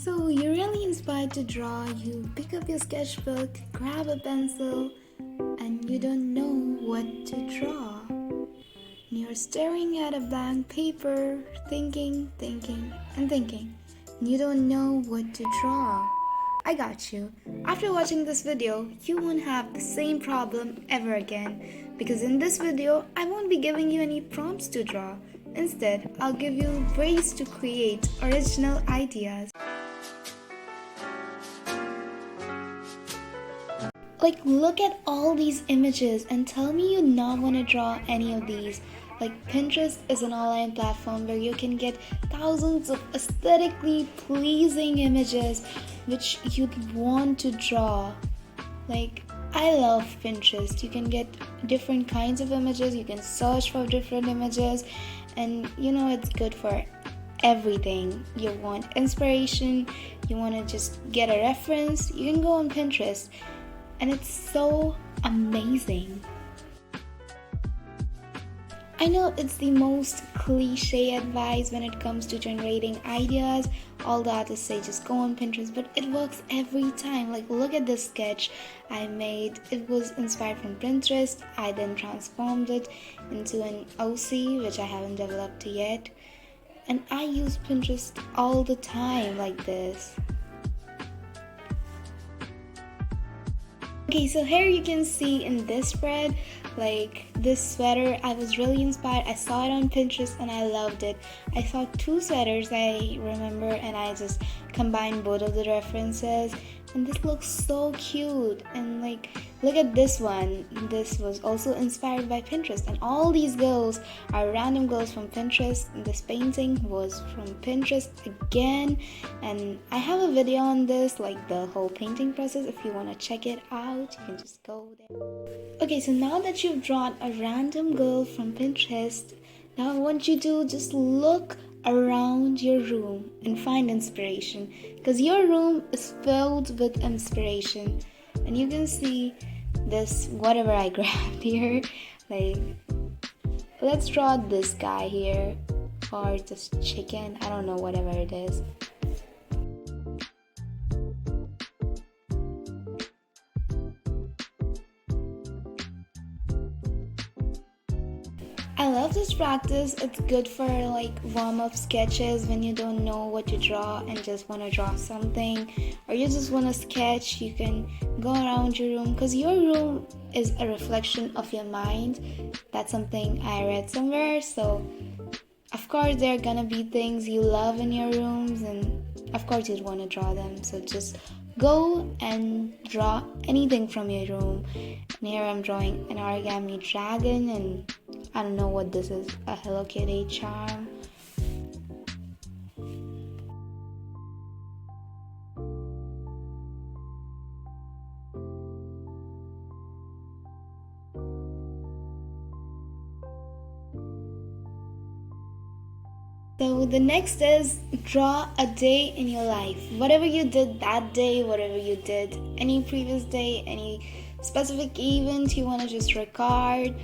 So you're really inspired to draw, you pick up your sketchbook, grab a pencil, and you don't know what to draw. And you're staring at a blank paper, thinking, and thinking. And you don't know what to draw. I got you. After watching this video, you won't have the same problem ever again. Because in this video, I won't be giving you any prompts to draw. Instead, I'll give you ways to create original ideas. Like, look at all these images and tell me you not want to draw any of these. Like, Pinterest is an online platform where you can get thousands of aesthetically pleasing images which you'd want to draw. Like, I love Pinterest. You can get different kinds of images, you can search for different images, and it's good for everything. You want inspiration, you want to just get a reference, you can go on Pinterest. And it's so amazing. I know it's the most cliche advice when it comes to generating ideas. All the artists say just go on Pinterest, but it works every time. Like, look at this sketch I made. It was inspired from Pinterest. I then transformed it into an OC, which I haven't developed yet. And I use Pinterest all the time like this. Okay, so here you can see in this spread, like this sweater, I was really inspired. I saw it on Pinterest and I loved it. I saw two sweaters I remember and I just combined both of the references. And this looks so cute. And like, look at this one. This was also inspired by Pinterest. And all these girls are random girls from Pinterest. And this painting was from Pinterest again. And I have a video on this, like the whole painting process. If you want to check it out, you can just go there. Okay, so now that you've drawn a random girl from Pinterest, now I want you to just look around your room and find inspiration, because your room is filled with inspiration. And you can see this whatever I grabbed here. Like, let's draw this guy here, or this chicken, I don't know, whatever it is. I love this practice. It's good for like warm-up sketches when you don't know what to draw and just want to draw something, or you just want to sketch. You can go around your room, because your room is a reflection of your mind. That's something I read somewhere. So of course there are gonna be things you love in your rooms, and of course you'd want to draw them. So just go and draw anything from your room. And here I'm drawing an origami dragon, and I don't know what this is, a Hello Kitty charm. So the next is draw a day in your life. Whatever you did that day, whatever you did any previous day, any specific event you want to just record,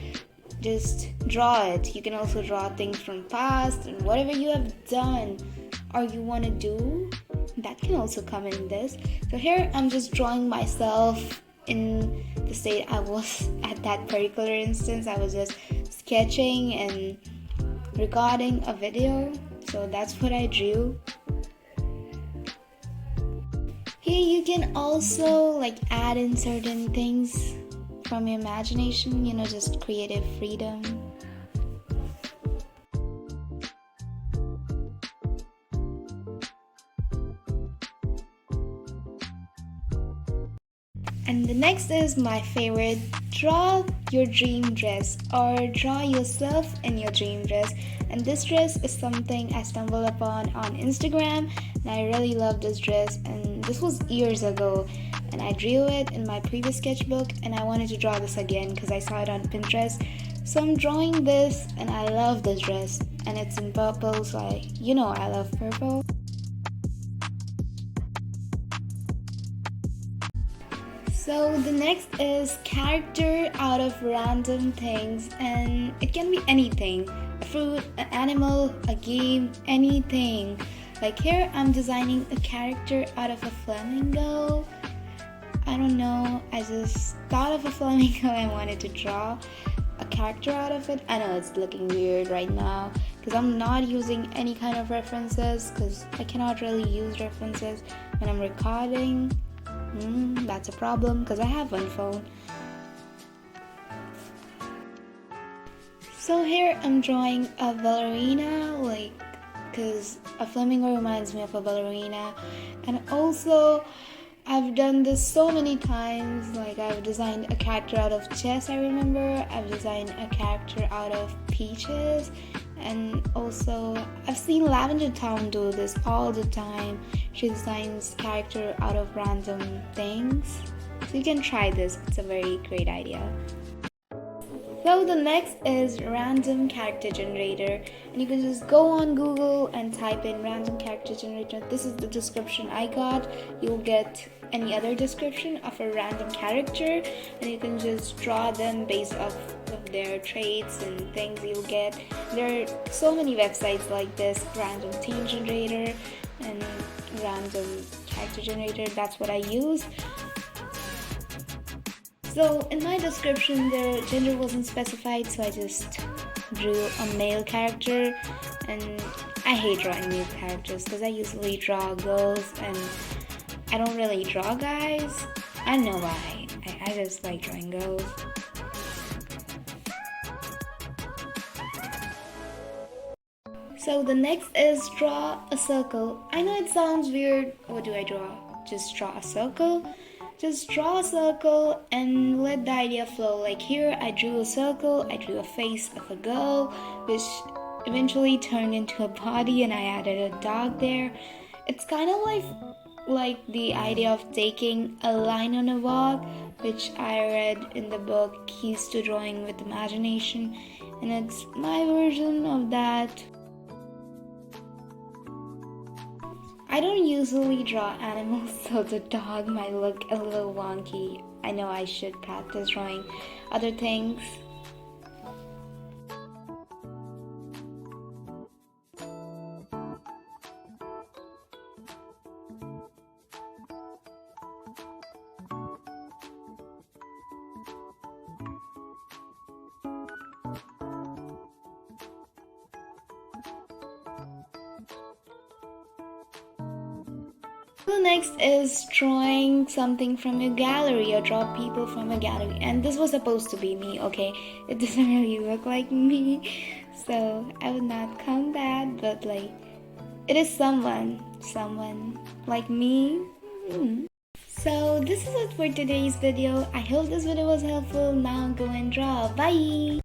just draw it. You can also draw things from past, and whatever you have done or you want to do, that can also come in this. So here I'm just drawing myself in the state I was at that particular instance. I was just sketching and recording a video, so that's what I drew. Here you can also like add in certain things from your imagination, just creative freedom. And the next is my favorite, draw your dream dress, or draw yourself in your dream dress. And this dress is something I stumbled upon on Instagram, and I really love this dress, and this was years ago, and I drew it in my previous sketchbook, and I wanted to draw this again because I saw it on Pinterest. So I'm drawing this, and I love this dress, and it's in purple, so I love purple. So the next is character out of random things, and it can be anything. A fruit, an animal, a game, anything. Like here, I'm designing a character out of a flamingo. I don't know, I just thought of a flamingo and wanted to draw a character out of it. I know it's looking weird right now because I'm not using any kind of references because I cannot really use references when I'm recording. That's a problem because I have one phone. So here I'm drawing a ballerina, like, because a flamingo reminds me of a ballerina. And also I've done this so many times, like I've designed a character out of chess, I remember. I've designed a character out of peaches, and also I've seen Lavender Town do this all the time. She designs character out of random things. So you can try this, it's a very great idea. So the next is random character generator, and you can just go on Google and type in random character generator. This is the description I got. You'll get any other description of a random character, and you can just draw them based off of their traits and things you'll get. There are so many websites like this, random team generator and random character generator. That's what I use. So in my description, their gender wasn't specified, so I just drew a male character, and I hate drawing male characters because I usually draw girls and I don't really draw guys. I don't know why, I just like drawing girls. So the next is draw a circle. I know it sounds weird. What do I draw? Just draw a circle? Just draw a circle and let the idea flow. Like here, I drew a circle, I drew a face of a girl, which eventually turned into a body, and I added a dog there. It's kind of like the idea of taking a line on a wall, which I read in the book Keys to Drawing with Imagination, and it's my version of that. I don't usually draw animals, so the dog might look a little wonky. I know I should practice drawing other things. So next is drawing something from a gallery, or draw people from a gallery. And this was supposed to be me, okay? It doesn't really look like me, so I would not count that, but like, it is someone like me. So this is it for today's video. I hope this video was helpful. Now go and draw. Bye!